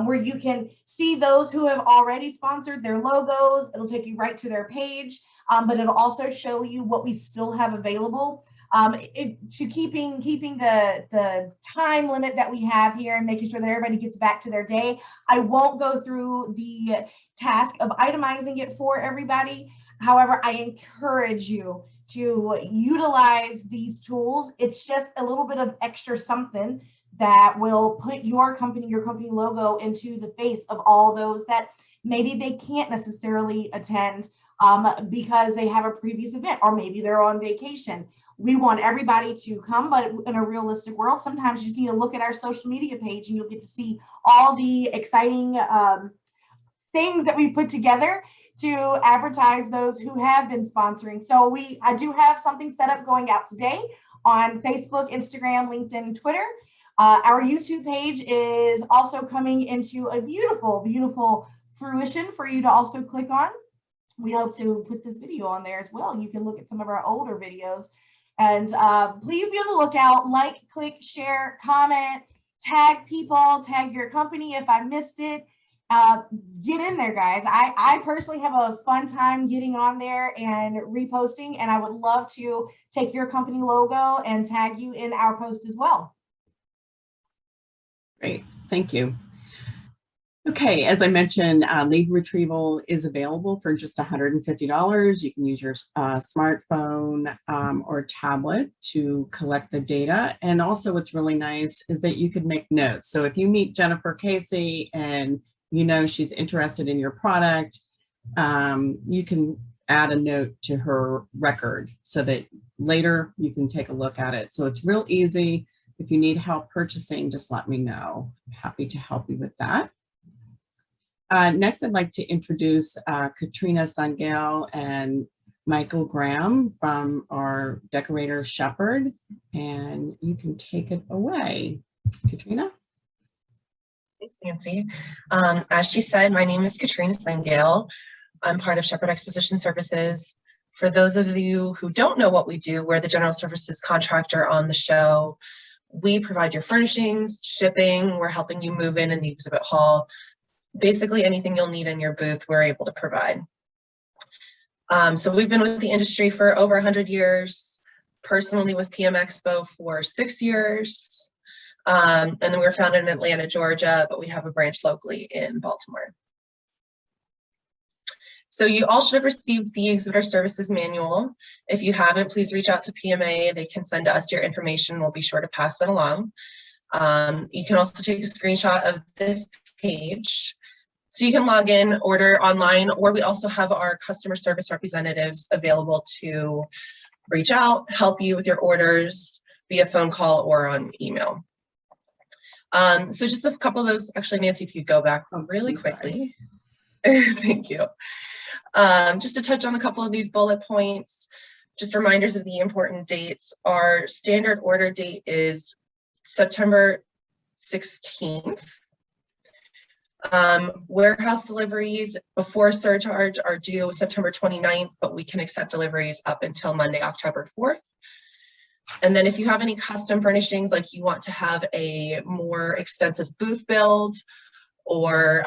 [SPEAKER 4] where you can see those who have already sponsored their logos. It'll take you right to their page, but it'll also show you what we still have available. To keeping the time limit that we have here and making sure that everybody gets back to their day, I won't go through the task of itemizing it for everybody. However, I encourage you to utilize these tools. It's just a little bit of extra something that will put your company logo into the face of all those that maybe they can't necessarily attend because they have a previous event, or maybe they're on vacation. We want everybody to come, but in a realistic world, sometimes you just need to look at our social media page and you'll get to see all the exciting things that we put together to advertise those who have been sponsoring. So I do have something set up going out today on Facebook, Instagram, LinkedIn, and Twitter. Our YouTube page is also coming into a beautiful, beautiful fruition for you to also click on. We hope to put this video on there as well. You can look at some of our older videos. And please be on the lookout, like, click, share, comment, tag people, tag your company if I missed it. Get in there, guys. I personally have a fun time getting on there and reposting, and I would love to take your company logo and tag you in our post as well.
[SPEAKER 1] Great, thank you. Okay, as I mentioned, lead retrieval is available for just $150. You can use your smartphone or tablet to collect the data. And also what's really nice is that you could make notes. So if you meet Jennifer Casey and you know she's interested in your product, you can add a note to her record so that later you can take a look at it. So it's real easy. If you need help purchasing, just let me know. I'm happy to help you with that. Next, I'd like to introduce Katrina, Sungail, and Michael Graham from our decorator Shepard, and you can take it away. Katrina?
[SPEAKER 8] Thanks, Nancy. As she said, my name is Katrina Sungail. I'm part of Shepard Exposition Services. For those of you who don't know what we do, we're the general services contractor on the show. We provide your furnishings, shipping, we're helping you move in the exhibit hall. Basically anything you'll need in your booth, we're able to provide. So we've been with the industry for over 100 years, personally with PMEXPO for 6 years. And then we were founded in Atlanta, Georgia, but we have a branch locally in Baltimore. So you all should have received the Exhibitor Services Manual. If you haven't, please reach out to PMA. They can send us your information. We'll be sure to pass that along. You can also take a screenshot of this page. So you can log in, order online, or we also have our customer service representatives available to reach out, help you with your orders via phone call or on email. So just a couple of those, actually, Nancy, if you go back really quickly. Thank you. Just to touch on a couple of these bullet points, just reminders of the important dates. Our standard order date is September 16th. Warehouse deliveries before surcharge are due September 29th, but we can accept deliveries up until Monday, October 4th. And then if you have any custom furnishings, like you want to have a more extensive booth build, or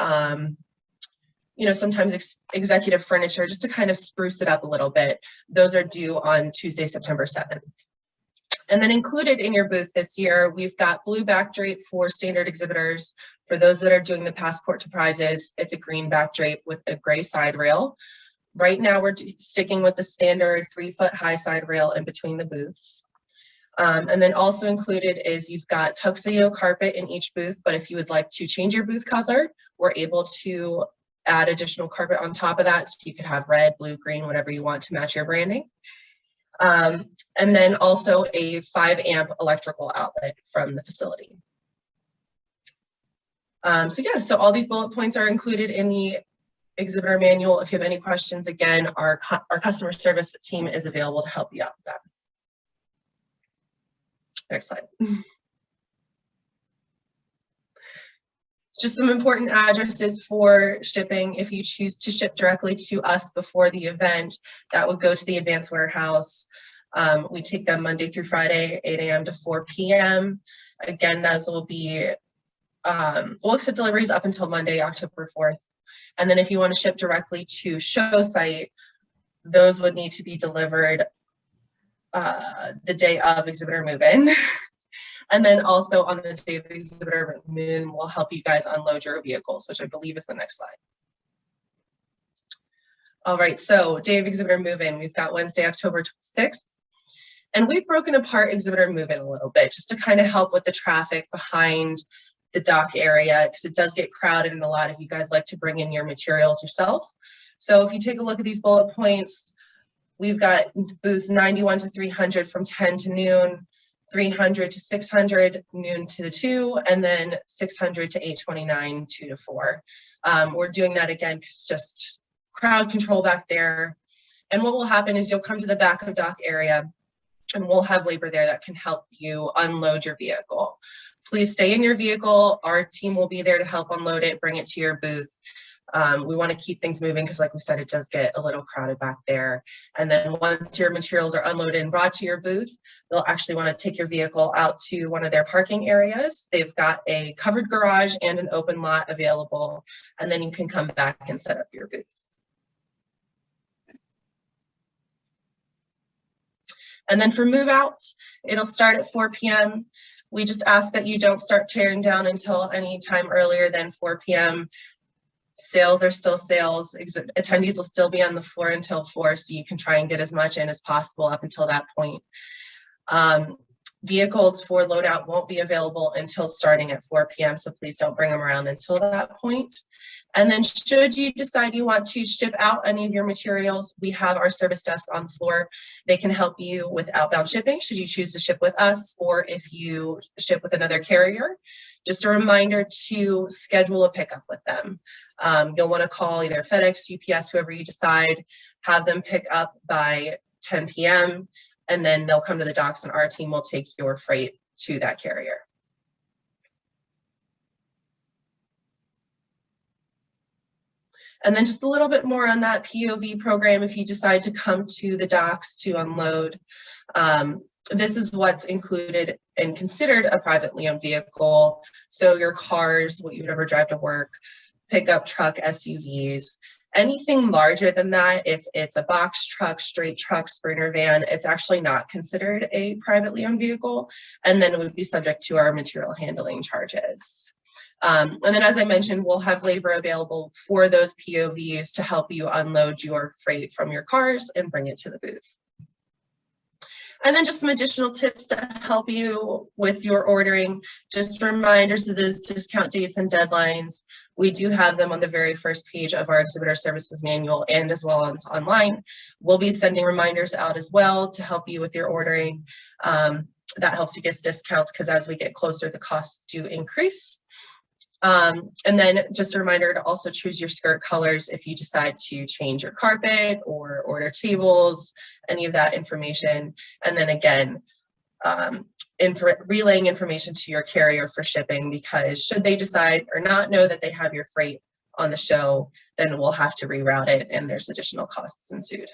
[SPEAKER 8] you know, sometimes executive furniture, just to kind of spruce it up a little bit, those are due on Tuesday, September 7th. And then included in your booth this year, we've got blue back drape for standard exhibitors. For those that are doing the Passport to Prizes, it's a green back drape with a gray side rail. Right now, we're sticking with the standard 3-foot high side rail in between the booths. And then also included is you've got tuxedo carpet in each booth, but if you would like to change your booth color, we're able to add additional carpet on top of that. So you could have red, blue, green, whatever you want to match your branding. And then also a 5-amp electrical outlet from the facility. So yeah, so all these bullet points are included in the exhibitor manual. If you have any questions, again, our customer service team is available to help you out with that. Next slide. Just some important addresses for shipping. If you choose to ship directly to us before the event, that would go to the advanced warehouse. We take them Monday through Friday, 8 a.m. to 4 p.m. Again, those will be, we'll accept deliveries up until Monday, October 4th. And then if you want to ship directly to show site, those would need to be delivered the day of exhibitor move-in. And then also on the day of exhibitor move-in, we'll help you guys unload your vehicles, which I believe is the next slide. All right, so day of exhibitor move-in, we've got Wednesday, October 6th. And we've broken apart exhibitor move-in a little bit just to kind of help with the traffic behind the dock area, because it does get crowded and a lot of you guys like to bring in your materials yourself. So if you take a look at these bullet points, we've got booths 91 to 300 from 10 to noon, 300 to 600, noon to 2, and then 600 to 8:29, 2 to 4. We're doing that again because just crowd control back there. And what will happen is you'll come to the back of dock area and we'll have labor there that can help you unload your vehicle. Please stay in your vehicle. Our team will be there to help unload it, bring it to your booth. We want to keep things moving because like we said, it does get a little crowded back there. And then once your materials are unloaded and brought to your booth, they'll actually want to take your vehicle out to one of their parking areas. They've got a covered garage and an open lot available, and then you can come back and set up your booth. And then for move out, it'll start at 4 p.m. We just ask that you don't start tearing down until any time earlier than 4 p.m. Sales are still sales. Attendees will still be on the floor until 4, so you can try and get as much in as possible up until that point. Vehicles for loadout won't be available until starting at 4 p.m., so please don't bring them around until that point. And then should you decide you want to ship out any of your materials, we have our service desk on the floor. They can help you with outbound shipping should you choose to ship with us, or if you ship with another carrier. Just a reminder to schedule a pickup with them. You'll want to call either FedEx, UPS, whoever you decide, have them pick up by 10 p.m. and then they'll come to the docks and our team will take your freight to that carrier. And then just a little bit more on that POV program if you decide to come to the docks to unload. This is what's included and considered a privately owned vehicle. So your cars, what you would ever drive to work, pickup truck, SUVs, anything larger than that, if it's a box truck, straight truck, Sprinter van, it's actually not considered a privately owned vehicle, and then it would be subject to our material handling charges. And then as I mentioned, we'll have labor available for those POVs to help you unload your freight from your cars and bring it to the booth. And then just some additional tips to help you with your ordering. Just reminders of those discount dates and deadlines. We do have them on the very first page of our exhibitor services manual and as well as online. We'll be sending reminders out as well to help you with your ordering. That helps you get discounts because as we get closer, the costs do increase. And then just a reminder to also choose your skirt colors if you decide to change your carpet or order tables, any of that information. And then again, relaying information to your carrier for shipping, because should they decide or not know that they have your freight on the show, then we'll have to reroute it and there's additional costs ensued.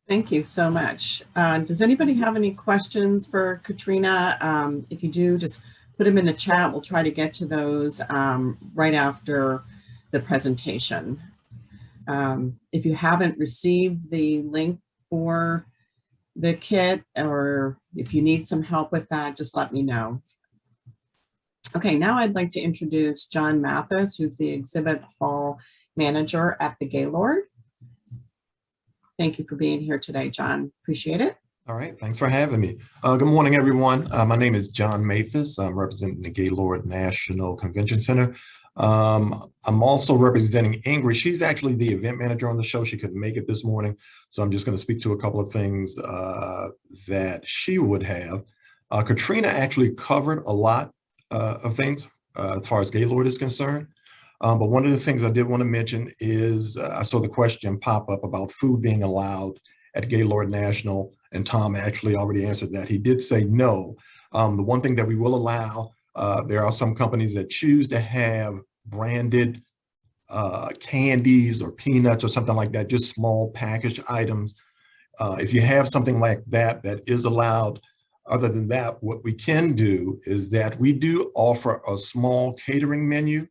[SPEAKER 1] Thank you so much. Does anybody have any questions for Katrina? If you do, just put them in the chat. We'll try to get to those right after the presentation. If you haven't received the link for the kit, or if you need some help with that, just let me know. Okay, now I'd like to introduce John Mathis, who's the exhibit hall manager at the Gaylord. Thank you for being here today, John. Appreciate it.
[SPEAKER 9] All right, thanks for having me. Good morning, everyone. My name is John Mathis. I'm representing the Gaylord National Convention Center. I'm also representing Ingrid. She's actually the event manager on the show. She couldn't make it this morning, so I'm just going to speak to a couple of things that she would have. Katrina actually covered a lot of things as far as Gaylord is concerned. But one of the things I did want to mention is I saw the question pop up about food being allowed at Gaylord National, and Tom actually already answered that. He did say no. The one thing that we will allow, there are some companies that choose to have branded candies or peanuts or something like that, just small packaged items. If you have something like that, that is allowed. Other than that, what we can do is that we do offer a small catering menu,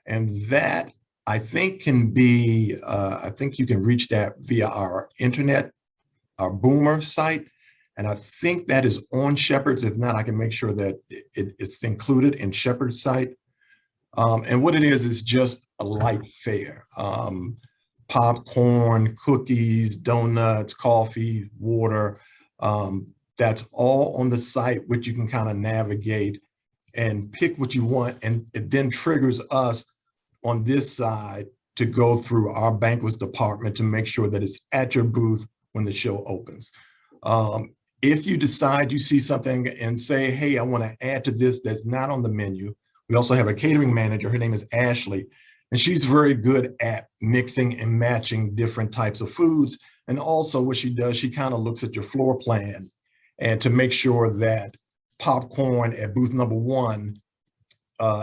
[SPEAKER 9] and that I think can be, I think you can reach that via our internet, our Boomer site. And I think that is on Shepard's. If not, I can make sure that it's included in Shepard's site. And what it is just a light fare. Popcorn, cookies, donuts, coffee, water. That's all on the site, which you can kind of navigate and pick what you want. And it then triggers us on this side to go through our banquets department to make sure that it's at your booth when the show opens. If you decide you see something and say, hey, I want to add to this that's not on the menu, we also have a catering manager. Her name is Ashley, and she's very good at mixing and matching different types of foods. And also what she does, she kind of looks at your floor plan and to make sure that popcorn at booth number 1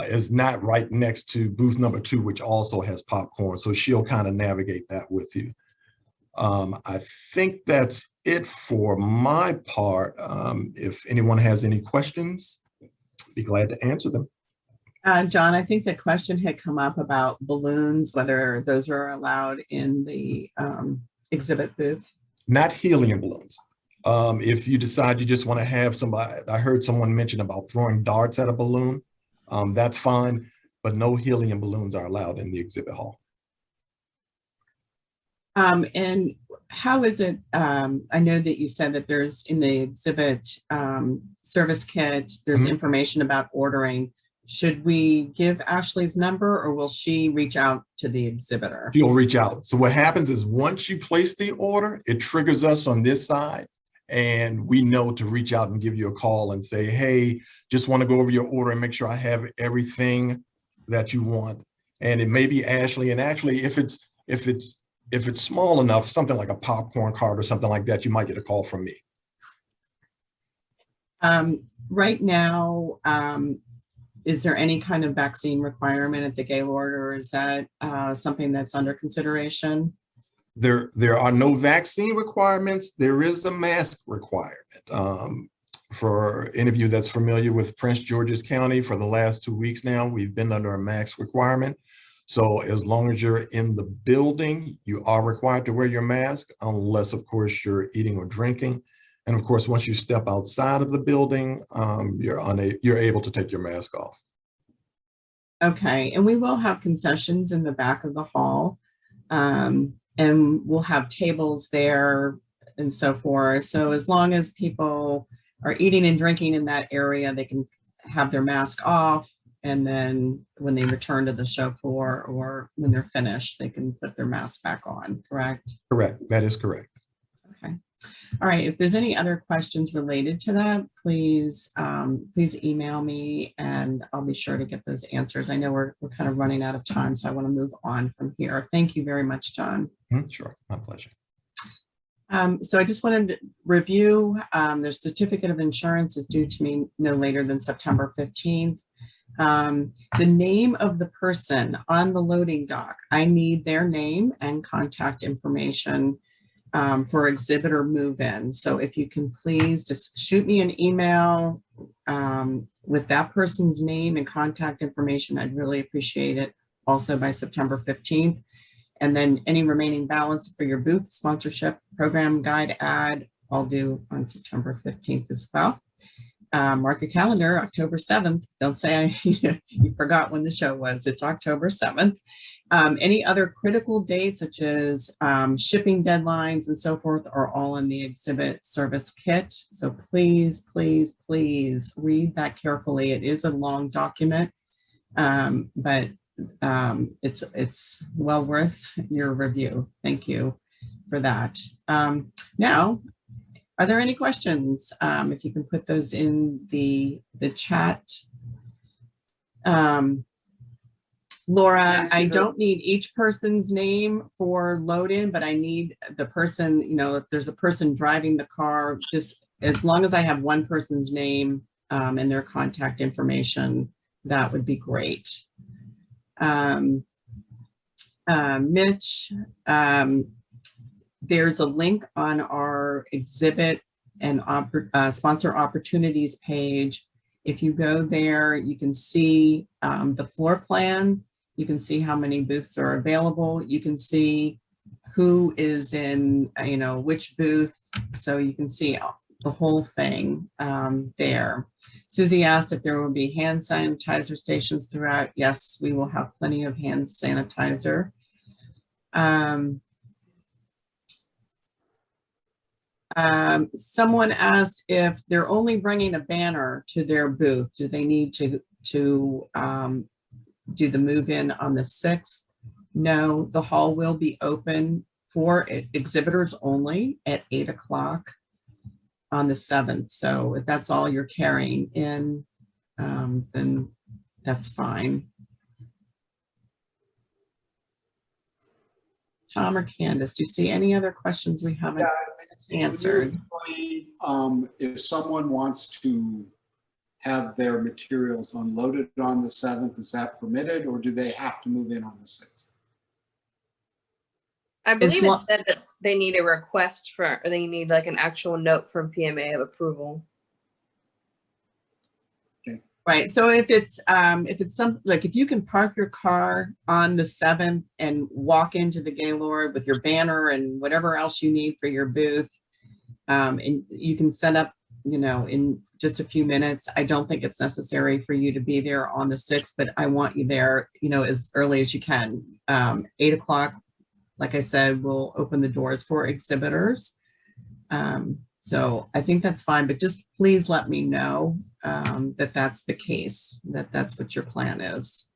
[SPEAKER 9] is not right next to booth number 2, which also has popcorn. So she'll kind of navigate that with you. I think that's it for my part. If anyone has any questions, be glad to answer them.
[SPEAKER 1] John, I think the question had come up about balloons, whether those are allowed in the exhibit booth.
[SPEAKER 9] Not helium balloons. If you decide you just want to have somebody, I heard someone mention about throwing darts at a balloon. That's fine, but no helium balloons are allowed in the exhibit hall.
[SPEAKER 1] And how is it, I know that you said that there's in the exhibit service kit, there's information about ordering. Should we give Ashley's number, or will she reach out to the exhibitor?
[SPEAKER 9] She'll reach out. So what happens is once you place the order, it triggers us on this side, and we know to reach out and give you a call and say, hey, just want to go over your order and make sure I have everything that you want. And it may be Ashley. And actually, if it's small enough, something like a popcorn cart or something like that, you might get a call from me.
[SPEAKER 1] Right now, is there any kind of vaccine requirement at the Gaylord, or is that something that's under consideration?
[SPEAKER 9] There are no vaccine requirements. There is a mask requirement. For any of you that's familiar with Prince George's County, for the last 2 weeks now, we've been under a mask requirement. So as long as you're in the building, you are required to wear your mask, unless, of course, you're eating or drinking. And of course, once you step outside of the building, you're able to take your mask off. Okay,
[SPEAKER 1] and we will have concessions in the back of the hall, and we'll have tables there and so forth. So as long as people are eating and drinking in that area, they can have their mask off. And then when they return to the show floor or when they're finished, they can put their mask back on, correct?
[SPEAKER 9] Correct, that is correct.
[SPEAKER 1] Okay. All right, if there's any other questions related to that, please email me and I'll be sure to get those answers. I know we're kind of running out of time, so I want to move on from here. Thank you very much, John.
[SPEAKER 9] Sure, my pleasure.
[SPEAKER 1] So I just wanted to review, their certificate of insurance is due to me no later than September 15th. The name of the person on the loading dock, I need their name and contact information for exhibitor move-in. So if you can please just shoot me an email with that person's name and contact information, I'd really appreciate it, also by September 15th. And then any remaining balance for your booth, sponsorship, program, guide, ad, all due on September 15th as well. Mark your calendar, October 7th. Don't say you forgot when the show was. It's October 7th. Any other critical dates, such as shipping deadlines and so forth, are all in the exhibit service kit. So please, please, please read that carefully. It is a long document, but it's well worth your review. Thank you for that. Now, are there any questions? If you can put those in the chat. Laura, I don't need each person's name for load in, but I need the person, if there's a person driving the car, just as long as I have one person's name and their contact information, that would be great. Mitch, there's a link on our exhibit and sponsor opportunities page. If you go there, you can see the floor plan. You can see how many booths are available. You can see who is in, which booth. So you can see the whole thing there. Susie asked if there will be hand sanitizer stations throughout. Yes, we will have plenty of hand sanitizer. Someone asked if they're only bringing a banner to their booth, do they need to do the move-in on the 6th? No, the hall will be open for exhibitors only at 8 o'clock on the 7th. So if that's all you're carrying in, then that's fine. Tom or Candace, do you see any other questions we haven't answered?
[SPEAKER 6] If someone wants to have their materials unloaded on the 7th, is that permitted, or do they have to move in on the 6th?
[SPEAKER 2] I believe it said that they need a request or they need like an actual note from PMA of approval.
[SPEAKER 1] Right. So if it's some, like, if you can park your car on the 7th and walk into the Gaylord with your banner and whatever else you need for your booth, and you can set up, in just a few minutes. I don't think it's necessary for you to be there on the 6th, but I want you there, as early as you can. 8 o'clock, like I said, we'll open the doors for exhibitors. So I think that's fine, but just please let me know that that's the case, that's what your plan is.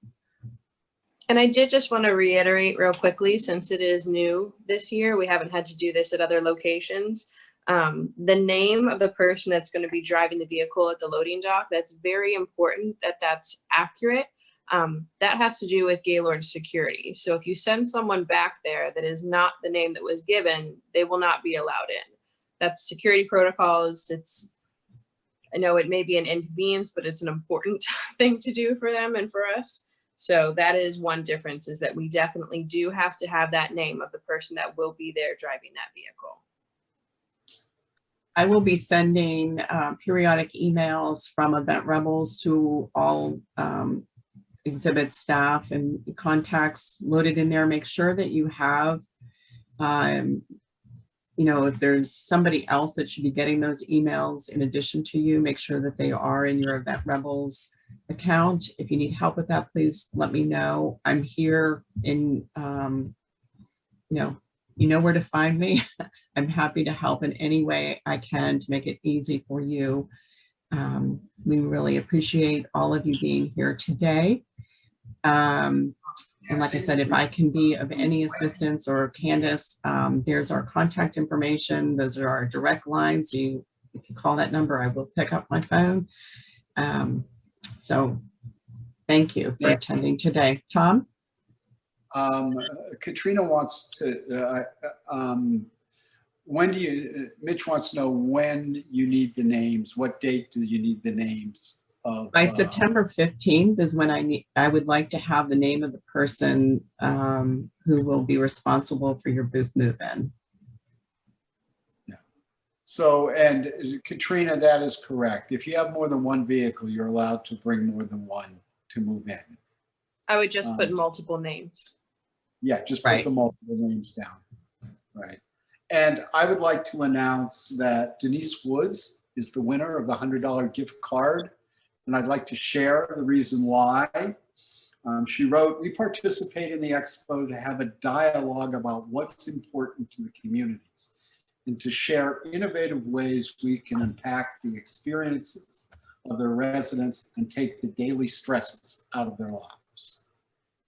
[SPEAKER 2] And I did just want to reiterate real quickly, since it is new this year, we haven't had to do this at other locations. The name of the person that's going to be driving the vehicle at the loading dock, that's very important that that's accurate. That has to do with Gaylord security. So if you send someone back there that is not the name that was given, they will not be allowed in. That's security protocols. I know it may be an inconvenience, but it's an important thing to do for them and for us. So that is one difference, is that we definitely do have to have that name of the person that will be there driving that vehicle.
[SPEAKER 1] I will be sending periodic emails from Event Rebels to all exhibit staff and contacts loaded in there. Make sure that you have, if there's somebody else that should be getting those emails in addition to you, make sure that they are in your Event Rebels account. If you need help with that, please let me know. I'm here in, you know where to find me. I'm happy to help in any way I can to make it easy for you. We really appreciate all of you being here today. And like I said, if I can be of any assistance, or Candace, there's our contact information. Those are our direct lines. If you call that number, I will pick up my phone. So thank you for attending today. Tom?
[SPEAKER 6] Katrina wants to, Mitch wants to know when you need the names. What date do you need the names of?
[SPEAKER 1] By September 15th is when I would like to have the name of the person who will be responsible for your booth move-in.
[SPEAKER 6] Yeah. So, and Katrina, that is correct. If you have more than one vehicle, you're allowed to bring more than one to move in.
[SPEAKER 2] I would just put multiple names.
[SPEAKER 6] Yeah, just put the multiple names down. Right. And I would like to announce that Denise Woods is the winner of the $100 gift card. And I'd like to share the reason why. She wrote, "We participate in the expo to have a dialogue about what's important to the communities and to share innovative ways we can impact the experiences of their residents and take the daily stresses out of their lives."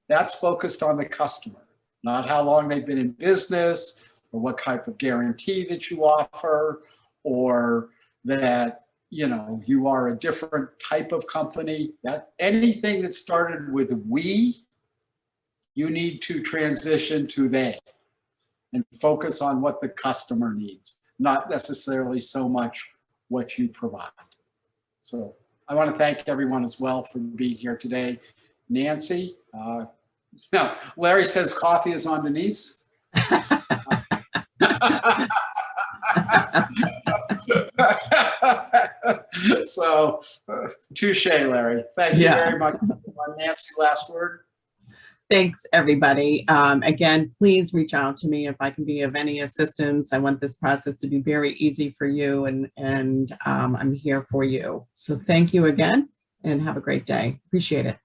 [SPEAKER 6] That's focused on the customer, not how long they've been in business or what type of guarantee that you offer, or that, you know, you are a different type of company. That anything that started with we, you need to transition to they and focus on what the customer needs, not necessarily so much what you provide. So I want to thank everyone as well for being here today. Nancy, no, Larry says coffee is on Denise. So, touche, Larry. Thank you very much. Nancy, last word.
[SPEAKER 1] Thanks, everybody. Again, please reach out to me if I can be of any assistance. I want this process to be very easy for you, and I'm here for you. So thank you again, and have a great day. Appreciate it.